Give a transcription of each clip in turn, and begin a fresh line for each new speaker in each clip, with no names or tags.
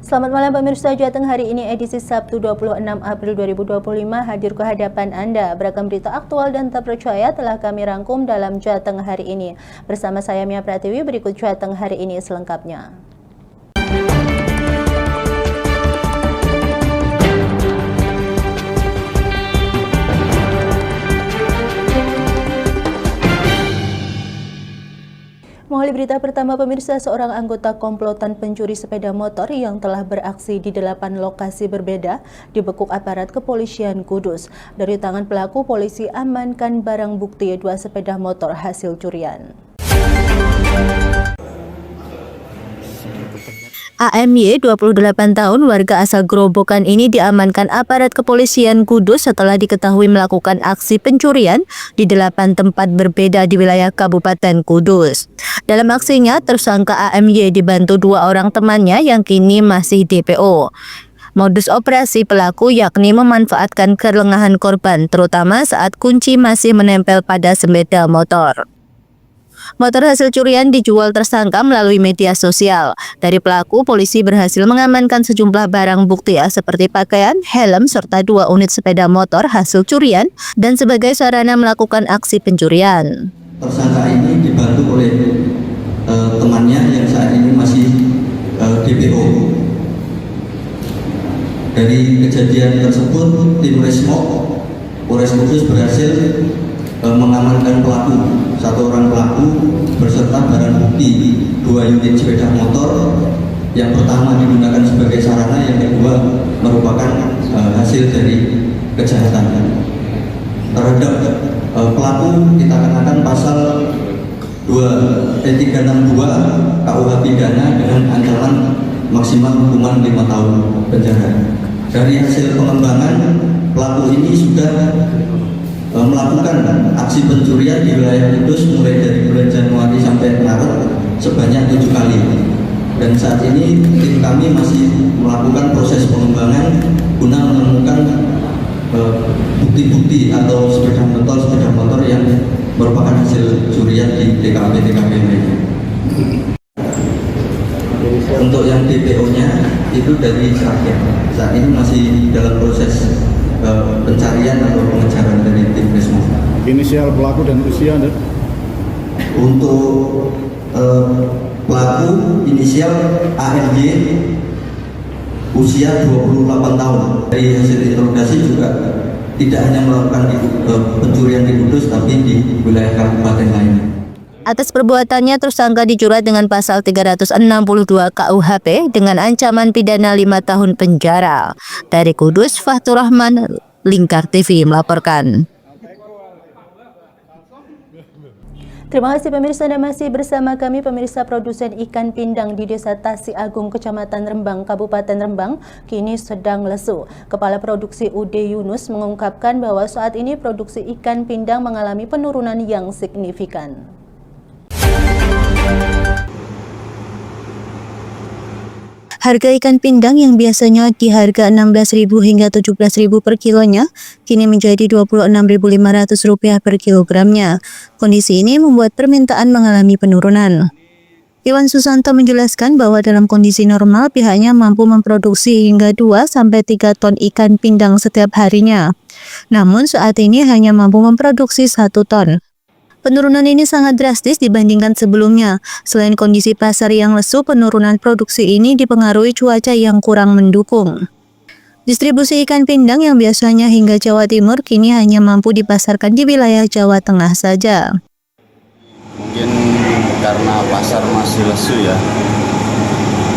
Selamat malam pemirsa Jateng, hari ini edisi Sabtu 26 April 2025 hadir ke hadapan Anda. Beragam berita aktual dan terpercaya telah kami rangkum dalam Jateng hari ini. Bersama saya Mia Pratiwi, berikut Jateng hari ini selengkapnya. Mengawali berita pertama pemirsa, seorang anggota komplotan pencuri sepeda motor yang telah beraksi di 8 lokasi berbeda dibekuk aparat kepolisian Kudus. Dari tangan pelaku, polisi amankan barang bukti 2 sepeda motor hasil curian. AMY, 28 tahun, warga asal Grobogan ini diamankan aparat kepolisian Kudus setelah diketahui melakukan aksi pencurian di 8 tempat berbeda di wilayah Kabupaten Kudus. Dalam aksinya, tersangka AMY dibantu 2 orang temannya yang kini masih DPO. Modus operasi pelaku yakni memanfaatkan kelengahan korban, terutama saat kunci masih menempel pada sepeda motor. Motor hasil curian dijual tersangka melalui media sosial. Dari pelaku, polisi berhasil mengamankan sejumlah barang bukti seperti pakaian, helm, serta 2 unit sepeda motor hasil curian dan sebagai sarana melakukan aksi pencurian.
Tersangka ini dibantu oleh temannya yang saat ini masih DPO. Dari kejadian tersebut, tim Resmob Polres Kudus berhasil mengamankan pelaku, 1 orang pelaku beserta barang bukti 2 unit sepeda motor. Yang pertama digunakan sebagai sarana, yang kedua merupakan hasil dari kejahatan. Terhadap pelaku kita kenakan pasal 362 KUH pidana dengan ancaman maksimal hukuman 5 tahun penjara. Dari hasil pengembangan, pelaku ini sudah melakukan aksi pencurian di wilayah Kudus mulai dari bulan Januari sampai Maret sebanyak 7 kali. Dan saat ini tim kami masih melakukan proses pengembangan guna menemukan bukti-bukti atau sepeda motor yang merupakan hasil curian di TKP lainnya. Untuk yang DPO-nya itu dari Sragen. Saat ini masih dalam proses pencarian atau pengejaran dari tim Resmob.
Inisial pelaku dan usia Anda?
Untuk pelaku inisial AMY, usia 28 tahun. Dari hasil interogasi juga tidak hanya melakukan pencurian di Kudus, tapi di wilayah kabupaten lainnya.
Atas perbuatannya, tersangka dijerat dengan pasal 362 KUHP dengan ancaman pidana 5 tahun penjara. Dari Kudus, Fathur Rahman, Lingkar TV melaporkan. Terima kasih pemirsa, Anda masih bersama kami. Pemirsa, produsen ikan pindang di Desa Tasi Agung, Kecamatan Rembang, Kabupaten Rembang, kini sedang lesu. Kepala Produksi UD Yunus mengungkapkan bahwa saat ini produksi ikan pindang mengalami penurunan yang signifikan. Harga ikan pindang yang biasanya di harga Rp16.000 hingga Rp17.000 per kilonya, kini menjadi Rp26.500 per kilogramnya. Kondisi ini membuat permintaan mengalami penurunan. Iwan Susanto menjelaskan bahwa dalam kondisi normal pihaknya mampu memproduksi hingga 2-3 ton ikan pindang setiap harinya. Namun saat ini hanya mampu memproduksi 1 ton. Penurunan ini sangat drastis dibandingkan sebelumnya. Selain kondisi pasar yang lesu, penurunan produksi ini dipengaruhi cuaca yang kurang mendukung. Distribusi ikan pindang yang biasanya hingga Jawa Timur kini hanya mampu dipasarkan di wilayah Jawa Tengah saja.
Mungkin karena pasar masih lesu ya.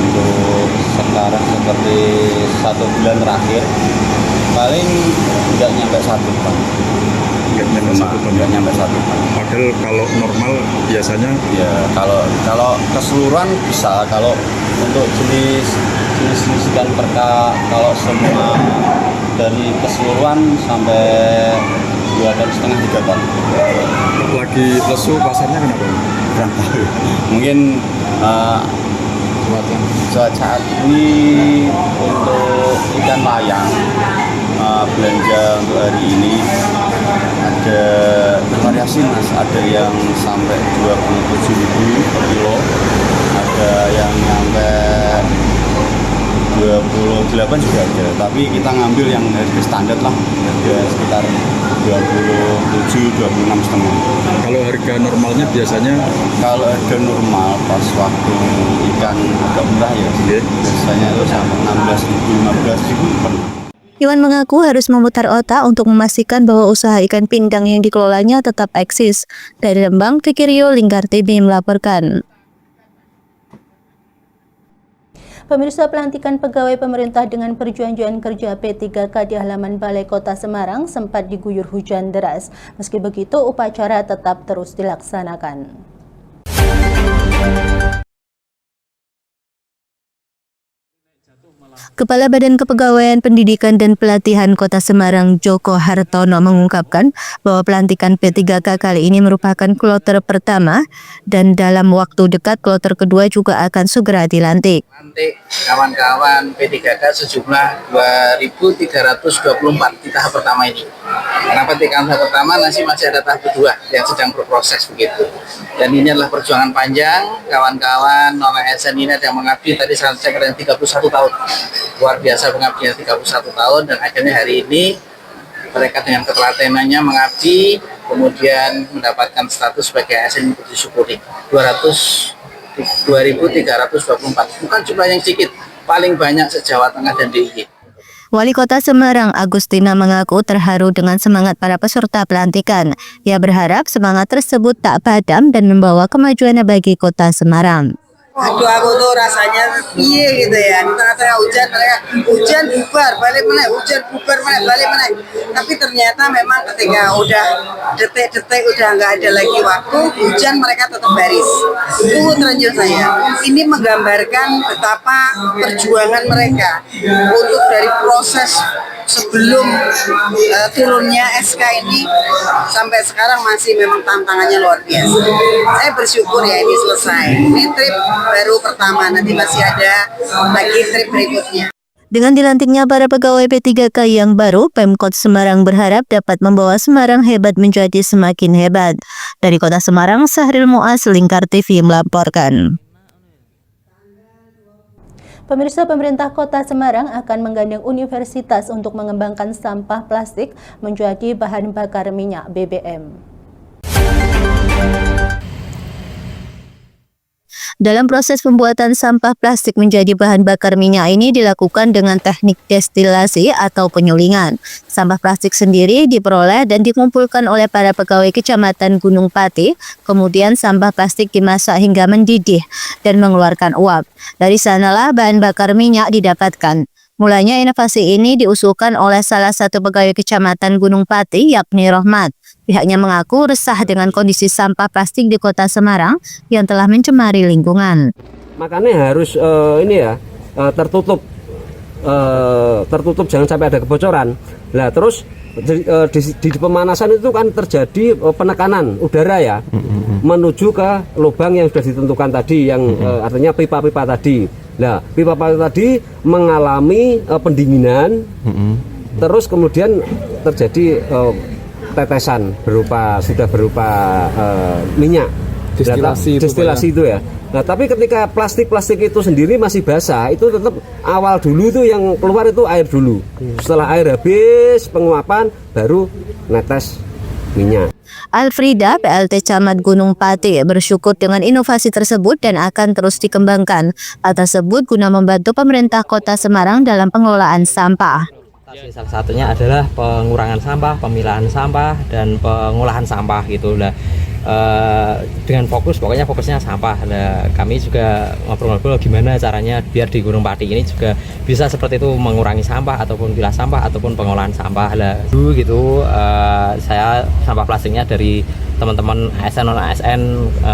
Untuk sekarang seperti 1 bulan terakhir, paling tidak nyampe 1 ton. Nggak nyampe 1 ton.
Padahal kalau normal biasanya
ya kalau keseluruhan bisa, kalau untuk jenis ikan perka kalau semua dari keseluruhan sampai 2,5 ton 3 ton.
lagi lesu pasarnya kenapa?
Kurang tahu. Mungkin saat ini untuk ikan layang belanja untuk hari ini ada variasi mas, ada yang sampai 27.000 per kilo, ada yang sampai 28 juga ada, tapi kita ngambil yang harga standar lah, harga sekitar 27, 26 setengah.
Kalau harga normalnya biasanya
Kalau harga normal pas waktu ikan agak murah ya, biasanya itu sampai 16.000, 15.000 pernah.
Iwan mengaku harus memutar otak untuk memastikan bahwa usaha ikan pindang yang dikelolanya tetap eksis. Dari Rembang, Fikirio, Lingkar TV melaporkan. Pemirsa, pelantikan pegawai pemerintah dengan perjanjian kerja P3K di halaman Balai Kota Semarang sempat diguyur hujan deras. Meski begitu, upacara tetap terus dilaksanakan. Kepala Badan Kepegawaian Pendidikan dan Pelatihan Kota Semarang, Joko Hartono, mengungkapkan bahwa pelantikan P3K kali ini merupakan kloter pertama dan dalam waktu dekat kloter kedua juga akan segera dilantik.
Lantik kawan-kawan P3K sejumlah 2.324 di tahap pertama ini. Karena petikan tahap pertama masih ada tahap kedua yang sedang berproses begitu. Dan ini adalah perjuangan panjang, kawan-kawan non-ASN ini ada yang mengabdi tadi saya kira 31 tahun. Luar biasa pengabdian 31 tahun dan akhirnya hari ini mereka dengan ketelatenannya mengabdi kemudian mendapatkan status sebagai ASN yang disyukuri 2.324, bukan jumlah yang sedikit, paling banyak se-Jawa Tengah dan DIY.
Wali Kota Semarang, Agustina, mengaku terharu dengan semangat para peserta pelantikan. Ia berharap semangat tersebut tak padam dan membawa kemajuan bagi Kota Semarang.
Aduh, aku tuh rasanya piye gitu ya. Di tengah-tengah hujan, mereka hujan bubar, balik meneh, hujan bubar meneh, balik meneh. Tapi ternyata memang ketika udah detik-detik udah nggak ada lagi waktu, hujan mereka tetap baris. Itu terlanjur saya. Ini menggambarkan betapa perjuangan mereka untuk dari proses sebelum turunnya SK ini sampai sekarang masih memang tantangannya luar biasa. Saya bersyukur ya ini selesai. Ini trip baru pertama, nanti masih ada lagi trip berikutnya.
Dengan dilantiknya para pegawai P3K yang baru, Pemkot Semarang berharap dapat membawa Semarang hebat menjadi semakin hebat. Dari Kota Semarang, Sahril Muaz, Lingkar TV melaporkan. Pemirsa, pemerintah Kota Semarang akan menggandeng universitas untuk mengembangkan sampah plastik menjadi bahan bakar minyak BBM. Dalam proses pembuatan sampah plastik menjadi bahan bakar minyak ini dilakukan dengan teknik destilasi atau penyulingan. Sampah plastik sendiri diperoleh dan dikumpulkan oleh para pegawai Kecamatan Gunung Pati. Kemudian sampah plastik dimasak hingga mendidih dan mengeluarkan uap. Dari sanalah bahan bakar minyak didapatkan. Mulanya inovasi ini diusulkan oleh salah satu pegawai Kecamatan Gunung Pati, yakni Rohmat. Pihaknya mengaku resah dengan kondisi sampah plastik di Kota Semarang yang telah mencemari lingkungan.
Makanya harus tertutup, jangan sampai ada kebocoran. Nah, terus di pemanasan itu kan terjadi penekanan udara ya, menuju ke lubang yang sudah ditentukan tadi, yang artinya pipa-pipa tadi. Nah, pipa-pipa tadi mengalami pendinginan, terus kemudian terjadi tetesan sudah berupa minyak, destilasi itu ya. Nah, tapi ketika plastik itu sendiri masih basah, itu tetap awal dulu itu yang keluar itu air dulu. Setelah air habis penguapan baru netes minyak.
Alfrida, PLT Camat Gunung Pati, bersyukur dengan inovasi tersebut dan akan terus dikembangkan. Hal tersebut guna membantu pemerintah Kota Semarang dalam pengelolaan sampah.
Salah satunya adalah pengurangan sampah, pemilahan sampah, dan pengolahan sampah gitu lah. Dengan fokusnya sampah. Nah, kami juga ngobrol-ngobrol gimana caranya biar di Gunung Pati ini juga bisa seperti itu, mengurangi sampah ataupun pilah sampah ataupun pengolahan sampah. Lah dulu gitu saya sampah plastiknya dari teman-teman ASN non ASN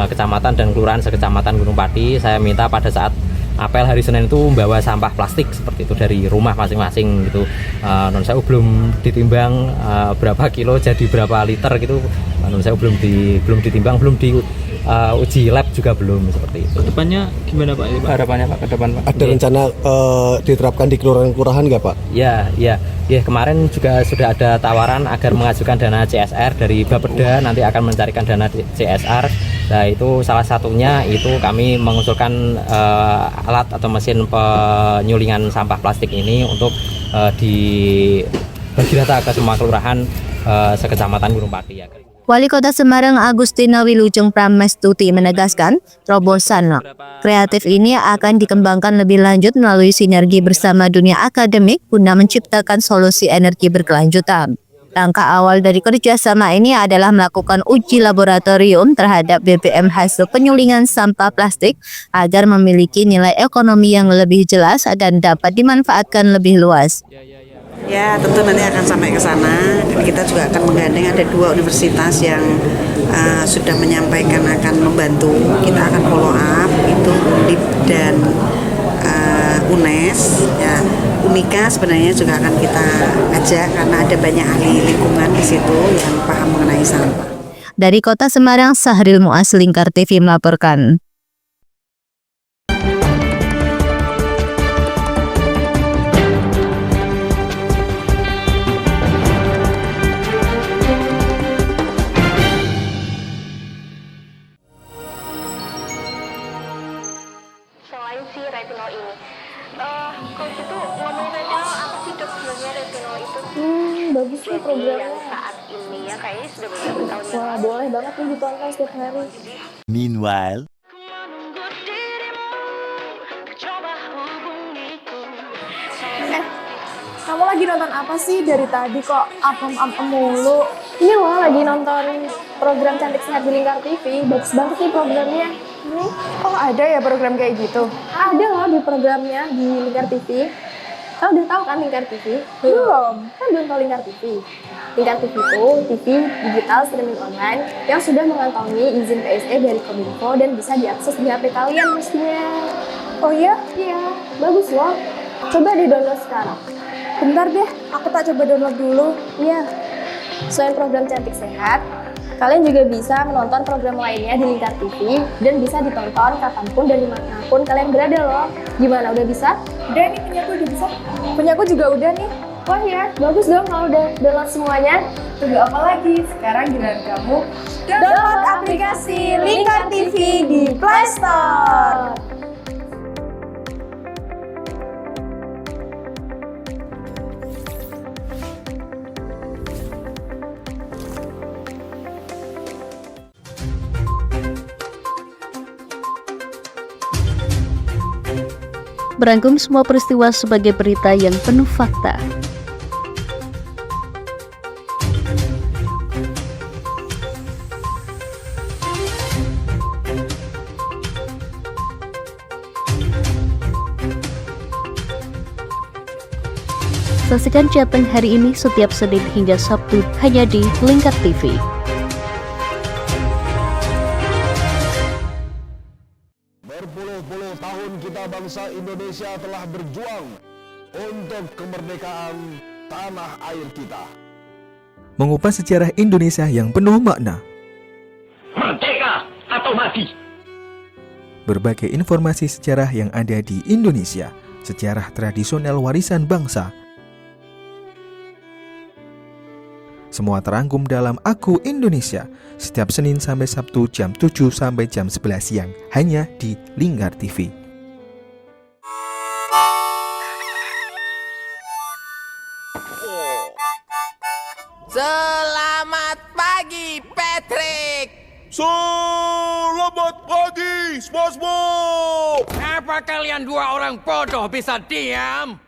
kecamatan dan kelurahan sekecamatan Gunung Pati. Saya minta pada saat apel hari Senin itu membawa sampah plastik seperti itu dari rumah masing-masing gitu. Non saya belum ditimbang berapa kilo jadi berapa liter gitu. Non saya belum ditimbang, belum di uji lab juga belum, seperti itu.
Kedepannya gimana Pak?
harapannya Pak ke depan Pak?
Ada rencana diterapkan di kelurahan-kelurahan nggak Pak?
Ya, kemarin juga sudah ada tawaran agar mengajukan dana CSR dari Bapeda, nanti akan mencarikan dana CSR Nah itu salah satunya itu kami mengusulkan alat atau mesin penyulingan sampah plastik ini untuk dibagi rata ke semua kelurahan sekecamatan Gunung Pati ya.
Wali Kota Semarang Agustina Wilujeng Pramestuti menegaskan, terobosan kreatif ini akan dikembangkan lebih lanjut melalui sinergi bersama dunia akademik guna menciptakan solusi energi berkelanjutan. Langkah awal dari kerjasama ini adalah melakukan uji laboratorium terhadap BBM hasil penyulingan sampah plastik agar memiliki nilai ekonomi yang lebih jelas dan dapat dimanfaatkan lebih luas.
Ya, tentu nanti akan sampai ke sana dan kita juga akan menggandeng ada 2 universitas yang sudah menyampaikan akan membantu. Kita akan follow up itu UNDIP dan UNES ya. Unika sebenarnya juga akan kita ajak karena ada banyak ahli lingkungan di situ yang paham mengenai sampah.
Dari Kota Semarang, Sahril Muas, Lingkar TV melaporkan.
Selain si retinol ini, kalau gitu ngomongin retinol, apa sih dok sebenarnya retinol itu?
Bagus nih programnya.
Yang saat ini ya kayaknya sudah beberapa tahun yang
Wah,
lalu.
boleh banget nih ditonton setiap hari.
Meanwhile,
Kamu lagi nonton apa sih dari tadi kok apem-apem mulu? Ini loh lagi nonton program Cantik Sehat di Lingkar TV. Bagus banget nih programnya.
Oh ada ya program kayak gitu?
Ada loh di programnya di Lingkar TV. Kamu udah tahu kan Lingkar TV?
Belum.
Kan belum tahu Lingkar TV. Lingkar TV itu TV digital streaming online yang sudah mengantongi izin PSE dari Kominfo dan bisa diakses di HP kalian mestinya.
Oh iya?
Iya, bagus loh. Coba di-download sekarang.
Bentar deh, aku tak coba download dulu.
Iya. Selain program Cantik Sehat, kalian juga bisa menonton program lainnya di Lingkar TV dan bisa ditonton kapanpun dan dimanapun kalian berada loh. Gimana, udah bisa?
Udah nih, punyaku udah bisa. Punyaku juga udah nih.
Wah ya, bagus dong kalau udah download semuanya.
Tunggu apa lagi? Sekarang giliran kamu download aplikasi Lingkar TV di Play Store.
Merangkum semua peristiwa sebagai berita yang penuh fakta. Saksikan Jateng hari ini setiap Senin hingga Sabtu hanya di Lingkar TV.
berpuluh-puluh tahun kita bangsa Indonesia telah berjuang untuk kemerdekaan tanah air kita.
Mengupas sejarah Indonesia yang penuh makna.
Merdeka atau mati.
Berbagai informasi sejarah yang ada di Indonesia, sejarah tradisional warisan bangsa. Semua terangkum dalam Aku Indonesia, setiap Senin sampai Sabtu jam 7 sampai jam 11 siang, hanya di Lingkar TV.
Selamat pagi, Patrick.
Selamat pagi, SpongeBob.
Apa kalian dua orang bodoh bisa diam?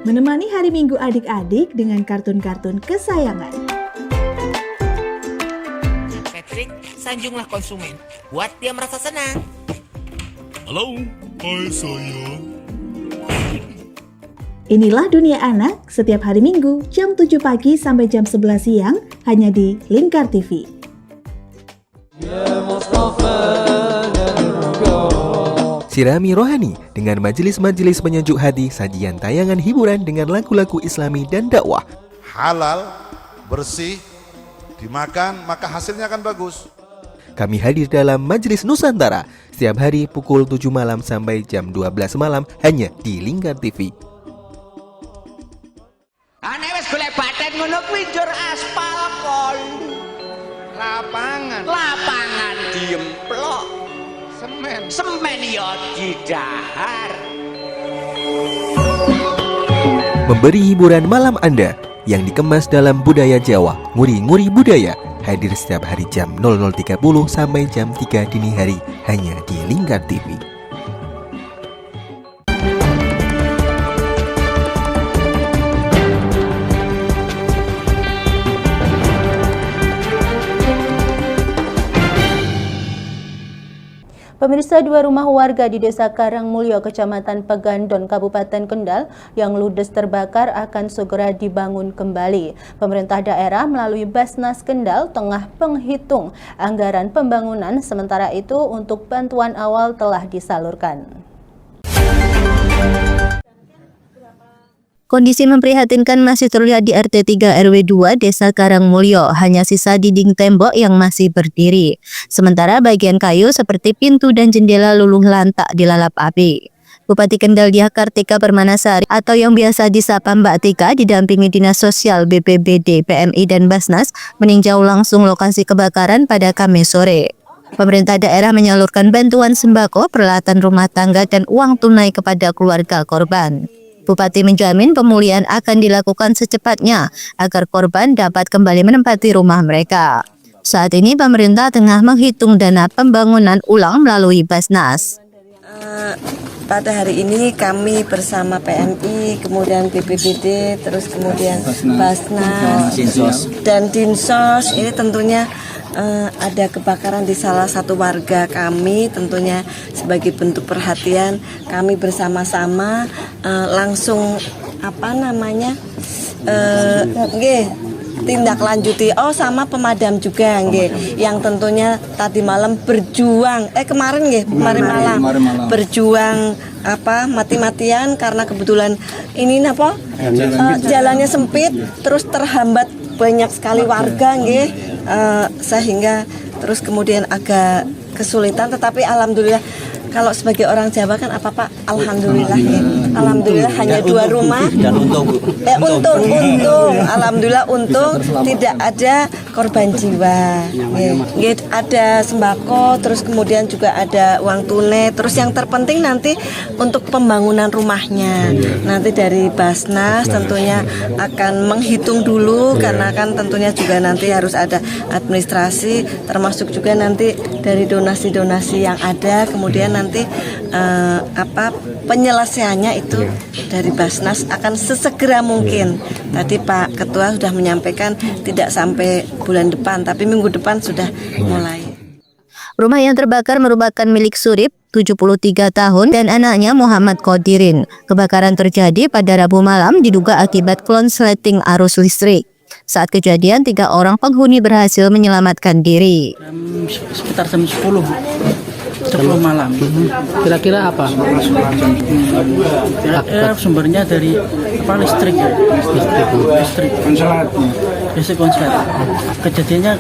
Menemani hari Minggu adik-adik dengan kartun-kartun kesayangan.
Patrick, sanjunglah konsumen. Buat dia merasa senang.
Halo, hai sayang.
Inilah Dunia Anak setiap hari Minggu jam 7 pagi sampai jam 11 siang hanya di Lingkar TV.
Sirami rohani dengan majelis-majelis penyejuk hati, sajian tayangan hiburan dengan lagu-lagu Islami dan dakwah.
Halal, bersih, dimakan maka hasilnya akan bagus.
Kami hadir dalam Majelis Nusantara setiap hari pukul 7 malam sampai jam 12 malam hanya di Lingkar TV.
Aneh wis golek baten ngono kuwi njur aspal pol. Lapangan diemplok. Semen ya didahar.
Memberi hiburan malam Anda yang dikemas dalam budaya Jawa, nguri-nguri budaya, hadir setiap hari jam 00.30 sampai jam 3 dini hari hanya di Lingkar TV.
Pemirsa, 2 rumah warga di Desa Karangmulyo, Kecamatan Pegandon, Kabupaten Kendal yang ludes terbakar akan segera dibangun kembali. Pemerintah daerah melalui Basnas Kendal tengah menghitung anggaran pembangunan, sementara itu untuk bantuan awal telah disalurkan. Kondisi memprihatinkan masih terlihat di RT 3 RW 2 Desa Karangmulyo, hanya sisa dinding tembok yang masih berdiri. Sementara bagian kayu seperti pintu dan jendela luluh lantak dilalap api. Bupati Kendal Diah Kartika Permanasari atau yang biasa disapa Mbak Tika didampingi Dinas Sosial, BPBD, PMI dan Basnas meninjau langsung lokasi kebakaran pada Kamis sore. Pemerintah daerah menyalurkan bantuan sembako, peralatan rumah tangga dan uang tunai kepada keluarga korban. Bupati menjamin pemulihan akan dilakukan secepatnya agar korban dapat kembali menempati rumah mereka. Saat ini pemerintah tengah menghitung dana pembangunan ulang melalui Basnas.
Pada hari ini kami bersama PMI, kemudian BPBD, terus kemudian Basnas dan Dinsos, ini tentunya ada kebakaran di salah satu warga kami. Tentunya sebagai bentuk perhatian kami bersama-sama langsung tindak lanjuti sama pemadam juga yang tentunya tadi malam berjuang kemarin malam berjuang mati-matian karena kebetulan ini jalannya sempit, terus terhambat banyak sekali warga sehingga terus kemudian agak kesulitan, tetapi alhamdulillah kalau sebagai orang Jawa kan alhamdulillah alhamdulillah hanya 2 rumah dan untung alhamdulillah untung tidak ada korban jiwa. Ada sembako, terus kemudian juga ada uang tunai, terus yang terpenting nanti untuk pembangunan rumahnya nanti dari Basnas tentunya akan menghitung dulu, karena kan tentunya juga nanti harus ada administrasi, termasuk juga nanti dari donasi-donasi yang ada, kemudian nanti penyelesaiannya itu dari Basnas akan sesegera mungkin. Tadi Pak Ketua sudah menyampaikan tidak sampai bulan depan, tapi minggu depan sudah mulai.
Rumah yang terbakar merupakan milik Surip, 73 tahun, dan anaknya Muhammad Qodirin. Kebakaran terjadi pada Rabu malam diduga akibat konsleting arus listrik. Saat kejadian, 3 orang penghuni berhasil menyelamatkan diri.
Sekitar jam 10 malam. Kira-kira apa? Kira-kira sumbernya dari listrik. Konslet. Kejadiannya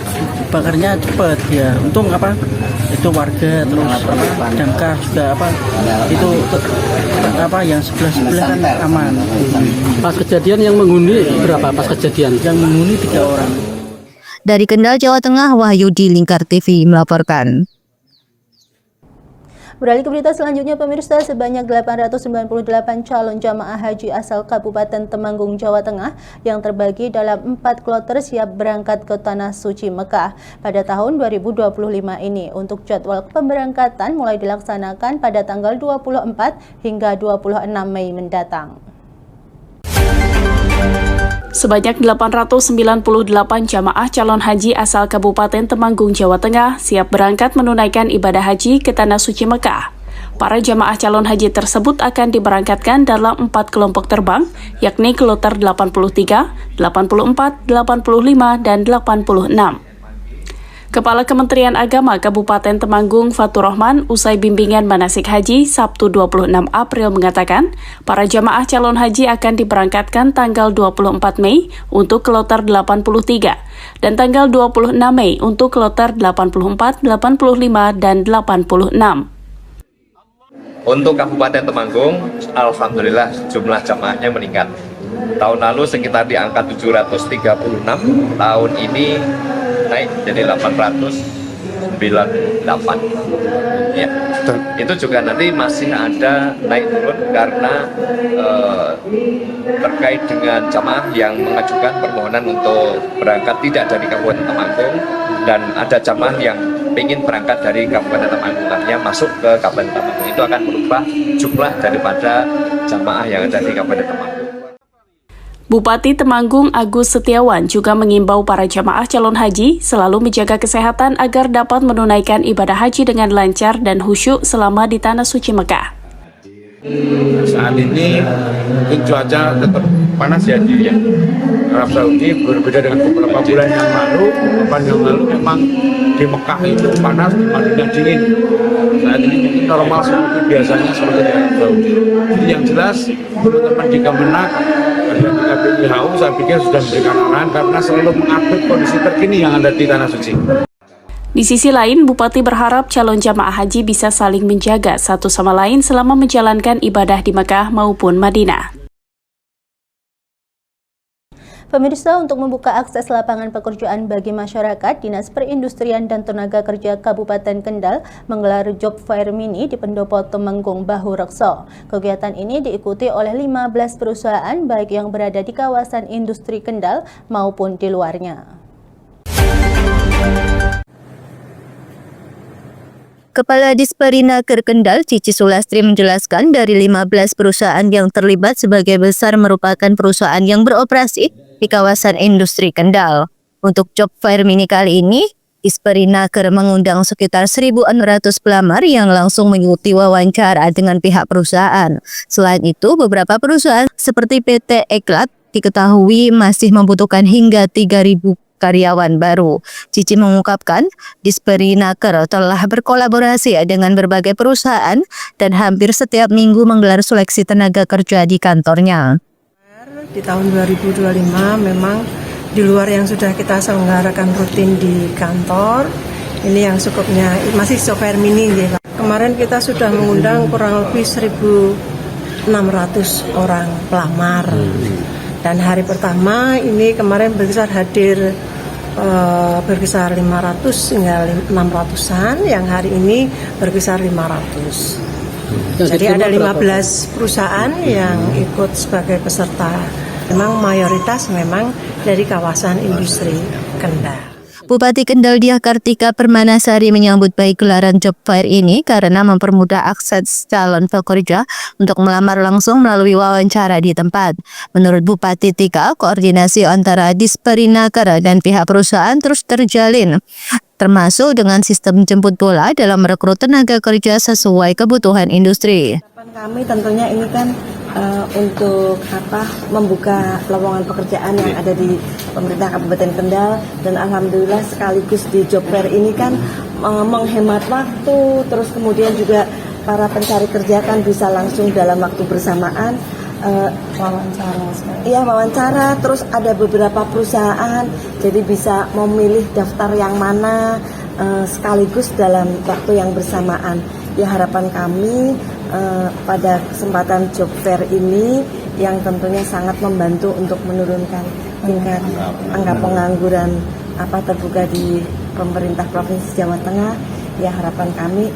bakarnya cepat ya. Untung itu warga, terus damkar juga itu yang sebelah kan aman. Pas kejadian yang menghuni berapa? Pas kejadian yang menghuni 3 orang.
Dari Kendal, Jawa Tengah, Wahyudi, Lingkar TV melaporkan. Beralih ke berita selanjutnya, pemirsa, sebanyak 898 calon jamaah haji asal Kabupaten Temanggung, Jawa Tengah yang terbagi dalam 4 kloter siap berangkat ke Tanah Suci Mekah pada tahun 2025 ini. Untuk jadwal pemberangkatan mulai dilaksanakan pada tanggal 24 hingga 26 Mei mendatang.
Sebanyak 898 jamaah calon haji asal Kabupaten Temanggung, Jawa Tengah siap berangkat menunaikan ibadah haji ke Tanah Suci Mekah. Para jamaah calon haji tersebut akan diberangkatkan dalam 4 kelompok terbang, yakni kloter 83, 84, 85, dan 86. Kepala Kementerian Agama Kabupaten Temanggung Fatur Rahman usai bimbingan manasik haji Sabtu 26 April mengatakan, para jamaah calon haji akan diberangkatkan tanggal 24 Mei untuk kloter 83 dan tanggal 26 Mei untuk kloter 84, 85, dan 86.
Untuk Kabupaten Temanggung, alhamdulillah jumlah jamaahnya meningkat. Tahun lalu sekitar di angka 736, tahun ini naik jadi 898. Ya. Itu juga nanti masih ada naik turun karena terkait dengan jamaah yang mengajukan permohonan untuk berangkat tidak dari Kabupaten Temanggung, dan ada jamaah yang ingin berangkat dari Kabupaten Temanggung masuk ke Kabupaten Temanggung. Itu akan merubah jumlah daripada jamaah yang ada di Kabupaten Temanggung.
Bupati Temanggung Agus Setiawan juga mengimbau para jamaah calon haji selalu menjaga kesehatan agar dapat menunaikan ibadah haji dengan lancar dan khusyuk selama di Tanah Suci Mekah.
Saat ini mungkin cuaca tetap panas ya di Arab Saudi, berbeda dengan beberapa bulan yang lalu. Memang di Mekah itu panas, di Madinah dingin. Saat ini mungkin normal seperti biasanya seperti di Arab Saudi. Jadi yang jelas teman-teman di Kemenak dan di KBIHU saya pikir sudah memberikan arahan karena selalu mengupdate kondisi terkini yang ada di Tanah Suci.
Di sisi lain, Bupati berharap calon jamaah haji bisa saling menjaga satu sama lain selama menjalankan ibadah di Mekah maupun Madinah.
Pemirsa, untuk membuka akses lapangan pekerjaan bagi masyarakat, Dinas Perindustrian dan Tenaga Kerja Kabupaten Kendal menggelar Job Fair Mini di Pendopo Temanggung Bahu Rekso. Kegiatan ini diikuti oleh 15 perusahaan baik yang berada di kawasan industri Kendal maupun di luarnya. Kepala Disperinaker Kendal, Cici Sulastri menjelaskan dari 15 perusahaan yang terlibat sebagai besar merupakan perusahaan yang beroperasi di kawasan industri Kendal. Untuk Job Fair Mini kali ini, Disperinaker mengundang sekitar 1.600 pelamar yang langsung mengikuti wawancara dengan pihak perusahaan. Selain itu, beberapa perusahaan seperti PT Eklat diketahui masih membutuhkan hingga 3.000 karyawan baru. Cici mengungkapkan, Disperinaker telah berkolaborasi dengan berbagai perusahaan dan hampir setiap minggu menggelar seleksi tenaga kerja di kantornya.
Di tahun 2025 memang di luar yang sudah kita selenggarakan rutin di kantor, ini yang cukupnya masih Job Fair Mini ya. Kemarin kita sudah mengundang kurang lebih 1.600 orang pelamar. Dan hari pertama ini kemarin berkisar hadir berkisar 500 hingga 600-an, yang hari ini berkisar 500. Jadi ada 15 perusahaan yang ikut sebagai peserta. Memang mayoritas memang dari kawasan industri Kendal.
Bupati Kendal Diah Kartika Permanasari menyambut baik gelaran Job Fair ini karena mempermudah akses calon pekerja untuk melamar langsung melalui wawancara di tempat. Menurut Bupati Tika, koordinasi antara Disperinaker dan pihak perusahaan terus terjalin, termasuk dengan sistem jemput bola dalam merekrut tenaga kerja sesuai kebutuhan industri.
Kami tentunya ini kan untuk membuka lowongan pekerjaan yang ada di pemerintah Kabupaten Kendal, dan alhamdulillah sekaligus di Job Fair ini kan menghemat waktu, terus kemudian juga para pencari kerja kan bisa langsung dalam waktu bersamaan wawancara, terus ada beberapa perusahaan jadi bisa memilih daftar yang mana sekaligus dalam waktu yang bersamaan. Ya, harapan kami pada kesempatan Job Fair ini yang tentunya sangat membantu untuk menurunkan tingkat angka pengangguran terbuka di pemerintah Provinsi Jawa Tengah. Ya, harapan kami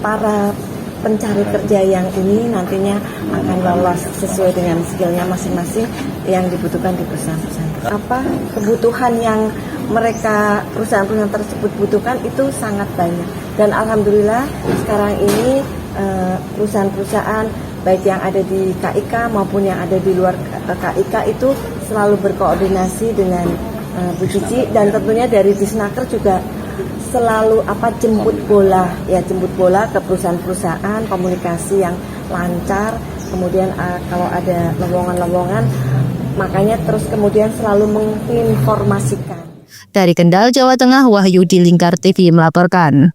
para pencari kerja yang ini nantinya akan lolos sesuai dengan skillnya masing-masing yang dibutuhkan di perusahaan-perusahaan. Kebutuhan yang mereka perusahaan-perusahaan tersebut butuhkan itu sangat banyak, dan alhamdulillah sekarang ini perusahaan-perusahaan baik yang ada di KIK maupun yang ada di luar KIK itu selalu berkoordinasi dengan Bu Cici, dan tentunya dari Disnaker juga selalu jemput bola ke perusahaan-perusahaan, komunikasi yang lancar, kemudian kalau ada lowongan-lowongan makanya terus kemudian selalu menginformasikan.
Dari Kendal, Jawa Tengah, Wahyu di Lingkar TV melaporkan.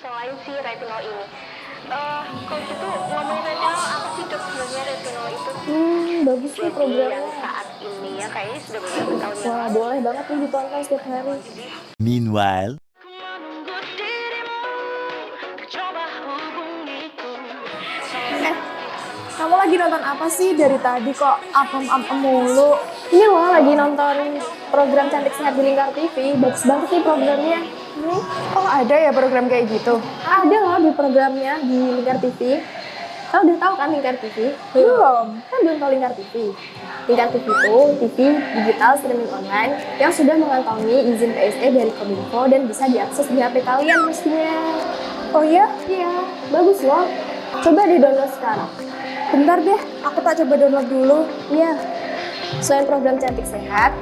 Selain si retinol ini, kalau gitu ngomongin retinol, apa sih dok sebenarnya retinol
Bagus nih programnya.
Saat ini ya kayaknya sudah beberapa tahun yang
Wah, boleh banget nih ditonton setiap hari.
Meanwhile,
Kamu lagi nonton apa sih dari tadi kok apem-apem mulu?
Ini loh lagi nonton program Cantik Sehat di Lingkar TV. Bagus banget nih programnya.
Oh, ada ya program kayak gitu?
Ada loh di programnya di Lingkar TV. Kau udah tahu kan Lingkar TV?
Belum.
Kan belum tahu Lingkar TV. Lingkar TV itu TV digital streaming online yang sudah mengantongi izin PSE dari Kominfo dan bisa diakses di HP kalian mestinya.
Oh iya?
Iya, bagus loh. Coba di-download sekarang.
Bentar deh, aku tak coba download dulu.
Iya. Selain program Cantik Sehat,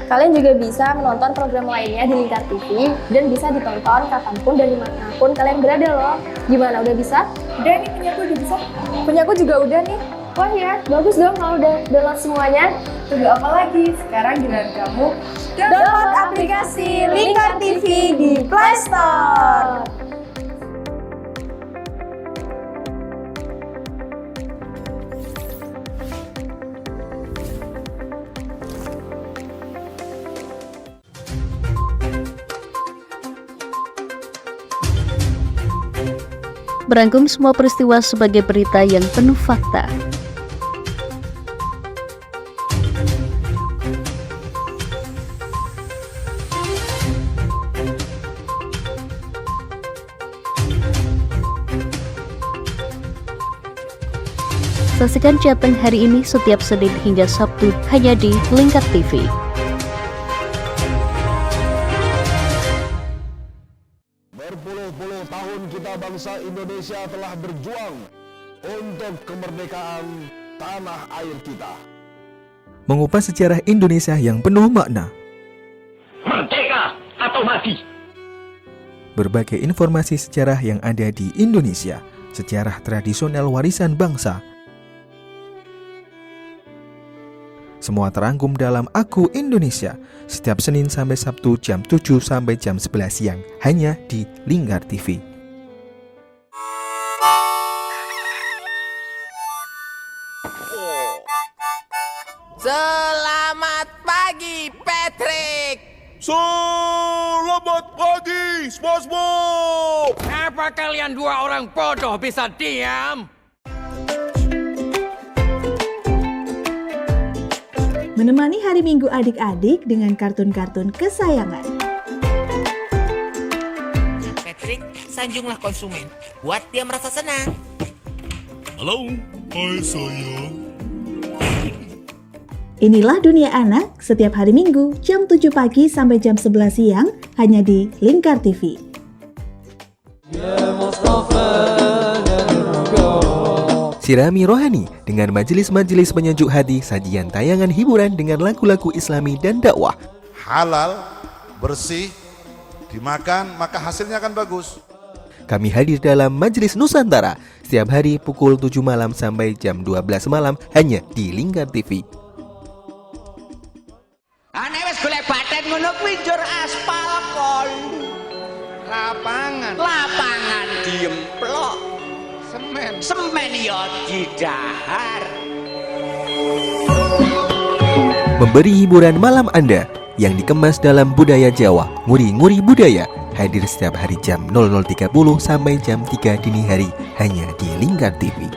kalian juga bisa menonton program lainnya di Lingkar TV dan bisa ditonton kapanpun dan dimanapun kalian berada loh. Gimana, udah bisa?
Udah nih, punyaku udah bisa. Punyaku juga udah nih.
Wah ya, bagus dong kalau udah download semuanya.
Tunggu apa lagi? Sekarang giliran kamu download aplikasi Lingkar TV di Play Store.
Merangkum semua peristiwa sebagai berita yang penuh fakta. Saksikan Jateng hari ini setiap Senin hingga Sabtu hanya di Lingkar TV.
Berpuluh-puluh tahun kita bangsa Indonesia telah berjuang untuk kemerdekaan tanah air kita.
mengupas sejarah Indonesia yang penuh makna.
Merdeka atau mati.
Berbagai informasi sejarah yang ada di Indonesia, sejarah tradisional warisan bangsa. Semua terangkum dalam Aku Indonesia, setiap Senin sampai Sabtu jam 7 sampai jam 11 siang, hanya di Lingkar TV.
Selamat pagi, Patrick.
Selamat pagi, SpongeBob.
Apa kalian dua orang bodoh bisa diam?
Menemani hari Minggu adik-adik dengan kartun-kartun kesayangan.
Patrick, sanjunglah konsumen. Buat dia merasa senang.
Halo, hai sayang.
Inilah Dunia Anak setiap hari Minggu jam 7 pagi sampai jam 11 siang hanya di Lingkar TV.
Sirami rohani dengan majelis-majelis penyejuk hati, sajian tayangan hiburan dengan lagu-lagu Islami dan dakwah.
Halal, bersih, dimakan maka hasilnya akan bagus.
Kami hadir dalam Majelis Nusantara setiap hari pukul 7 malam sampai jam 12 malam hanya di Lingkar TV.
Ane wis golek baten ngono kuwi njur aspal kon. Lapangan diemplok. Semen ya didahar.
Memberi hiburan malam Anda yang dikemas dalam budaya Jawa, nguri-nguri budaya, hadir setiap hari jam 00.30 sampai jam 3 dini hari hanya di Lingkar TV.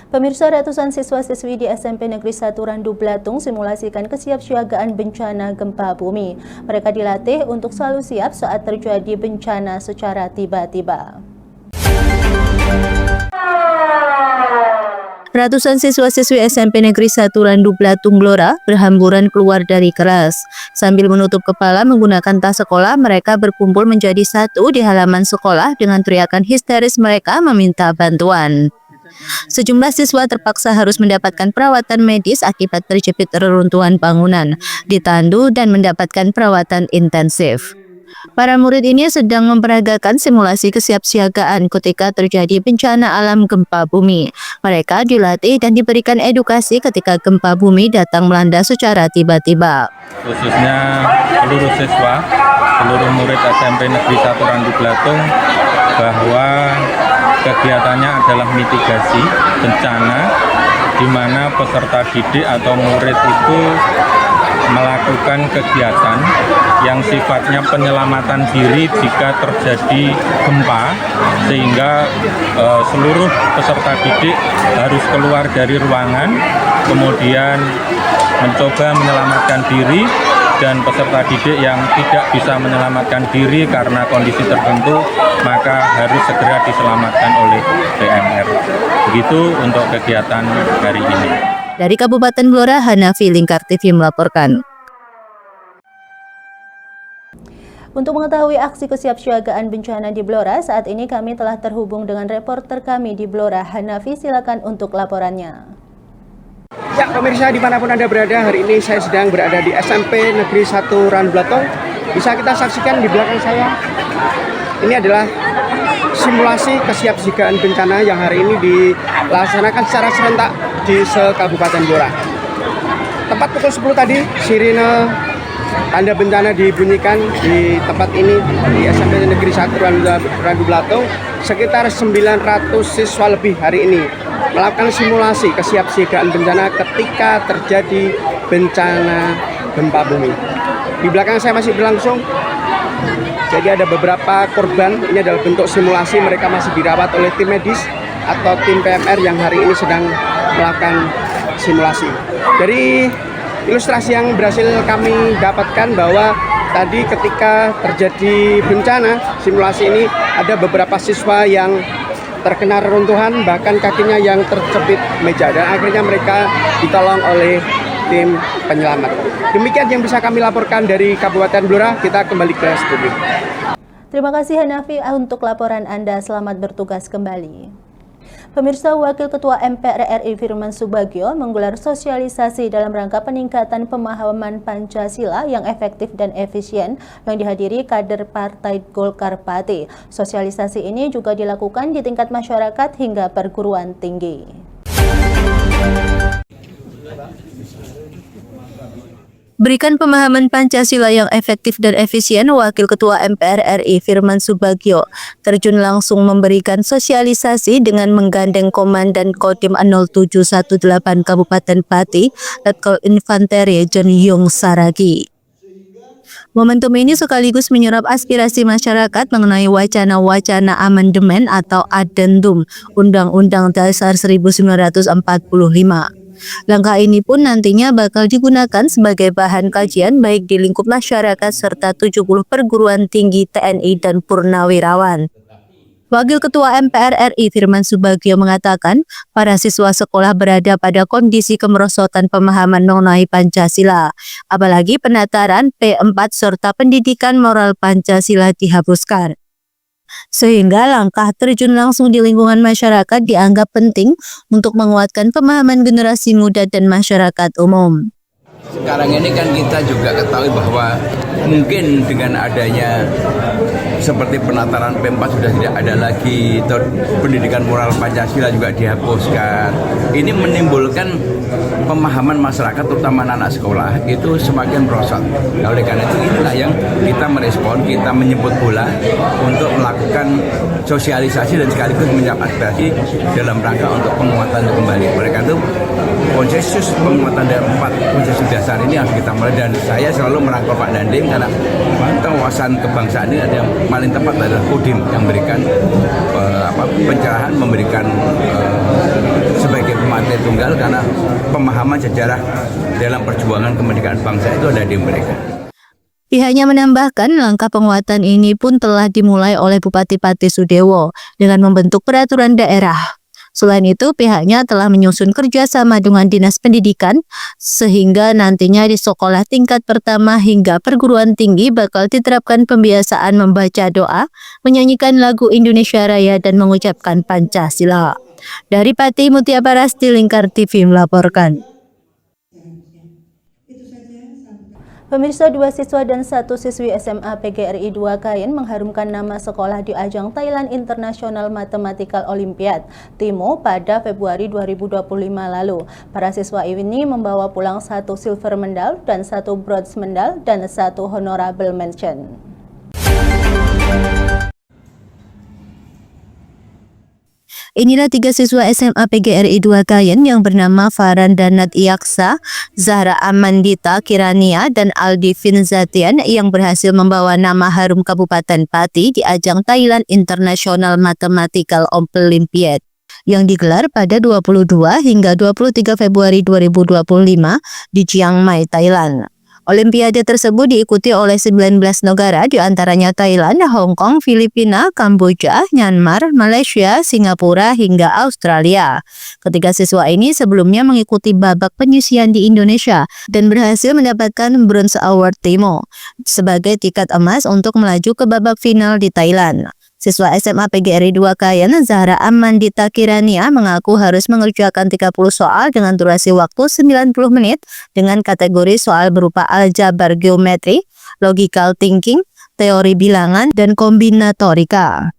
Pemirsa, ratusan siswa-siswi di SMP Negeri 1 Randu Blatung simulasikan kesiapsiagaan bencana gempa bumi. Mereka dilatih untuk selalu siap saat terjadi bencana secara tiba-tiba. Ratusan siswa-siswi SMP Negeri 1 Randu Blatung Blora berhamburan keluar dari kelas. Sambil menutup kepala menggunakan tas sekolah, mereka berkumpul menjadi satu di halaman sekolah dengan teriakan histeris mereka meminta bantuan. Sejumlah siswa terpaksa harus mendapatkan perawatan medis akibat terjepit reruntuhan bangunan, ditandu dan mendapatkan perawatan intensif. Para murid ini sedang memperagakan simulasi kesiapsiagaan ketika terjadi bencana alam gempa bumi. Mereka dilatih dan diberikan edukasi ketika gempa bumi datang melanda secara tiba-tiba.
Khususnya seluruh siswa, seluruh murid SMP Negeri 1 Randu Blatung, bahwa kegiatannya adalah mitigasi bencana, di mana peserta didik atau murid itu melakukan kegiatan yang sifatnya penyelamatan diri jika terjadi gempa, sehingga seluruh peserta didik harus keluar dari ruangan, kemudian mencoba menyelamatkan diri, dan peserta didik yang tidak bisa menyelamatkan diri karena kondisi tertentu maka harus segera diselamatkan oleh PMR. Begitu untuk kegiatan hari ini.
Dari Kabupaten Blora, Hanafi, Lingkar TV melaporkan. Untuk mengetahui aksi kesiapsiagaan bencana di Blora, saat ini kami telah terhubung dengan reporter kami di Blora. Hanafi, silakan untuk laporannya.
Ya, pemirsa dimanapun Anda berada, hari ini saya sedang berada di SMP Negeri 1 Randu Blatung. Bisa kita saksikan di belakang saya, ini adalah simulasi kesiapsiagaan bencana yang hari ini dilaksanakan secara serentak di se-Kabupaten Blora. Tepat pukul 10 tadi, sirine tanda bencana dibunyikan di tempat ini di SMP Negeri 1 Randu Blatung. Sekitar 900 siswa lebih hari ini melakukan simulasi kesiapsiagaan bencana ketika terjadi bencana gempa bumi. Di belakang saya masih berlangsung. Jadi ada beberapa korban, ini adalah bentuk simulasi, mereka masih dirawat oleh tim medis atau tim PMR yang hari ini sedang melakukan simulasi. Dari ilustrasi yang berhasil kami dapatkan bahwa tadi ketika terjadi bencana simulasi ini ada beberapa siswa yang terkena reruntuhan, bahkan kakinya yang terjepit meja, dan akhirnya mereka ditolong oleh tim penyelamat. Demikian yang bisa kami laporkan dari Kabupaten Blora. Kita kembali ke studio.
Terima kasih Hanafi untuk laporan Anda. Selamat bertugas kembali. Pemirsa, Wakil Ketua MPR RI Firman Subagio menggelar sosialisasi dalam rangka peningkatan pemahaman Pancasila yang efektif dan efisien yang dihadiri kader Partai Golkar Pati. Sosialisasi ini juga dilakukan di tingkat masyarakat hingga perguruan tinggi. Berikan pemahaman Pancasila yang efektif dan efisien, Wakil Ketua MPR RI Firman Subagio terjun langsung memberikan sosialisasi dengan menggandeng Komandan Kodim 0718 Kabupaten Pati, Letkol Infanteri John Yung Saragi. Momentum ini sekaligus menyerap aspirasi masyarakat mengenai wacana-wacana amandemen atau adendum Undang-Undang Dasar 1945. Langkah ini pun nantinya bakal digunakan sebagai bahan kajian baik di lingkup masyarakat serta 70 perguruan tinggi TNI dan purnawirawan. Wakil Ketua MPR RI Firman Subagio mengatakan, para siswa sekolah berada pada kondisi kemerosotan pemahaman mengenai Pancasila, apalagi penataran P4 serta pendidikan moral Pancasila dihapuskan. Sehingga langkah terjun langsung di lingkungan masyarakat dianggap penting untuk menguatkan pemahaman generasi muda dan masyarakat umum.
Sekarang ini kan kita juga ketahui bahwa mungkin dengan adanya seperti penataran P4 sudah tidak ada lagi, pendidikan moral Pancasila juga dihapuskan. Ini menimbulkan pemahaman masyarakat terutama anak sekolah itu semakin merosot. Nah, oleh karena itu inilah yang kita merespon, kita menyebut bola untuk melakukan sosialisasi dan sekaligus menyiapkan aspirasi dalam rangka untuk penguatan kembali. Mereka itu konsensus penguatan dari 4 konsensus dasar ini harus kita mulai, dan saya selalu merangkul Pak Dandim karena wawasan kebangsaan ini ada yang paling tepat adalah Kodim yang memberikan pencerahan, memberikan sebagai pemateri tunggal karena pemahaman sejarah dalam perjuangan kemerdekaan bangsa itu ada di mereka.
Pihaknya menambahkan langkah penguatan ini pun telah dimulai oleh Bupati Pati Sudewo dengan membentuk peraturan daerah. Selain itu, pihaknya telah menyusun kerjasama dengan Dinas Pendidikan sehingga nantinya di sekolah tingkat pertama hingga perguruan tinggi bakal diterapkan pembiasaan membaca doa, menyanyikan lagu Indonesia Raya dan mengucapkan Pancasila. Dari Pati, Mutia Parasti, Lingkar TV melaporkan. Pemirsa, 2 siswa dan 1 siswi SMA PGRI 2 Kayen mengharumkan nama sekolah di ajang Thailand International Mathematical Olympiad TIMO pada Februari 2025 lalu. Para siswa ini membawa pulang 1 silver medal dan 1 bronze medal dan 1 honorable mention. Inilah 3 siswa SMA PGRI 2 Kayen yang bernama Farhan Danat Iyaksa, Zahra Amandita Kirania, dan Aldi Finzatian yang berhasil membawa nama harum Kabupaten Pati di ajang Thailand International Mathematical Olympiad yang digelar pada 22 hingga 23 Februari 2025 di Chiang Mai, Thailand. Olimpiade tersebut diikuti oleh 19 negara, diantaranya Thailand, Hong Kong, Filipina, Kamboja, Myanmar, Malaysia, Singapura, hingga Australia. Ketiga siswa ini sebelumnya mengikuti babak penyisian di Indonesia dan berhasil mendapatkan Bronze Award TIMO sebagai tiket emas untuk melaju ke babak final di Thailand. Siswa SMA PGRI 2 Kayen, Zahra Amandita Kirania, mengaku harus mengerjakan 30 soal dengan durasi waktu 90 menit dengan kategori soal berupa aljabar geometri, logical thinking, teori bilangan, dan kombinatorika.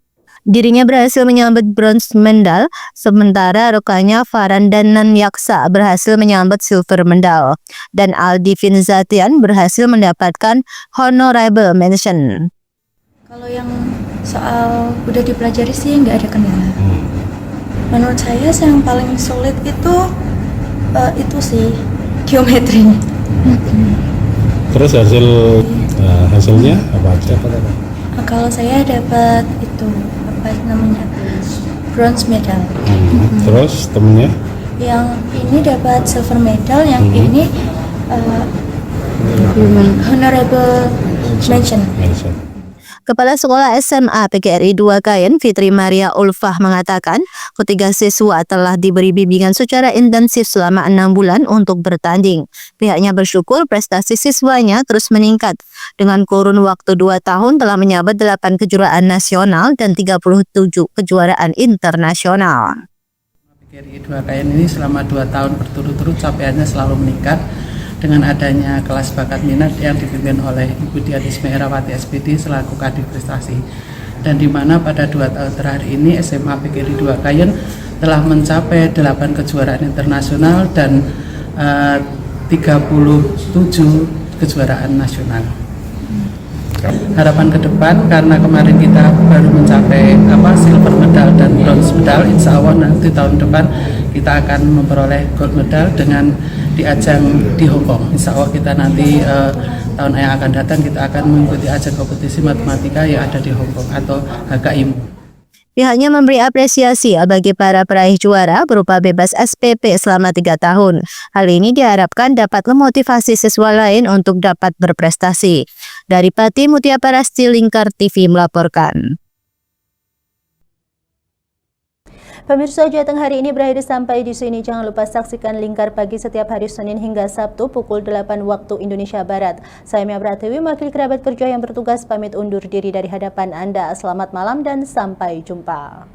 Dirinya berhasil menyambut bronze medal, sementara rekannya Farhan Danat Iyaksa berhasil menyambut silver medal, dan Aldi Finzatian berhasil mendapatkan honorable mention.
Kalau yang soal udah dipelajari sih nggak ada kendala. Menurut saya yang paling sulit itu sih geometri.
Terus hasilnya apa aja?
Kalau saya dapat itu apa namanya bronze medal.
Terus temennya?
Yang ini dapat silver medal, yang ini honorable mention.
Kepala Sekolah SMA PGRI 2 Kayen, Fitri Maria Ulfah, mengatakan ketiga siswa telah diberi bimbingan secara intensif selama 6 bulan untuk bertanding. Pihaknya bersyukur prestasi siswanya terus meningkat. Dengan kurun waktu 2 tahun telah menyabet 8 kejuaraan nasional dan 37 kejuaraan internasional.
PGRI 2 Kayen ini selama 2 tahun berturut-turut capaiannya selalu meningkat. Dengan adanya kelas bakat minat yang dipimpin oleh Ibu Dian Ismairawati SPD selaku Kadif Prestasi, dan di mana pada 2 tahun terakhir ini SMA PGRI 2 Kayen telah mencapai 8 kejuaraan internasional dan 37 kejuaraan nasional. Harapan ke depan, karena kemarin kita baru mencapai silver medal dan bronze medal, insya Allah nanti tahun depan kita akan memperoleh gold medal dengan di ajang di Hong Kong. Insya Allah kita nanti tahun yang akan datang kita akan mengikuti ajang kompetisi matematika yang ada di Hong Kong atau HKIMO.
Pihaknya memberi apresiasi bagi para peraih juara berupa bebas SPP selama 3 tahun. Hal ini diharapkan dapat memotivasi siswa lain untuk dapat berprestasi. Dari Pati, Mutia Parasti, Lingkar TV melaporkan. Pemirsa, Jateng hari ini berakhir sampai di sini. Jangan lupa saksikan Lingkar Pagi setiap hari Senin hingga Sabtu pukul 8 waktu Indonesia Barat. Saya Mia Pratiwi, mewakili kerabat kerja yang bertugas, pamit undur diri dari hadapan Anda. Selamat malam dan sampai jumpa.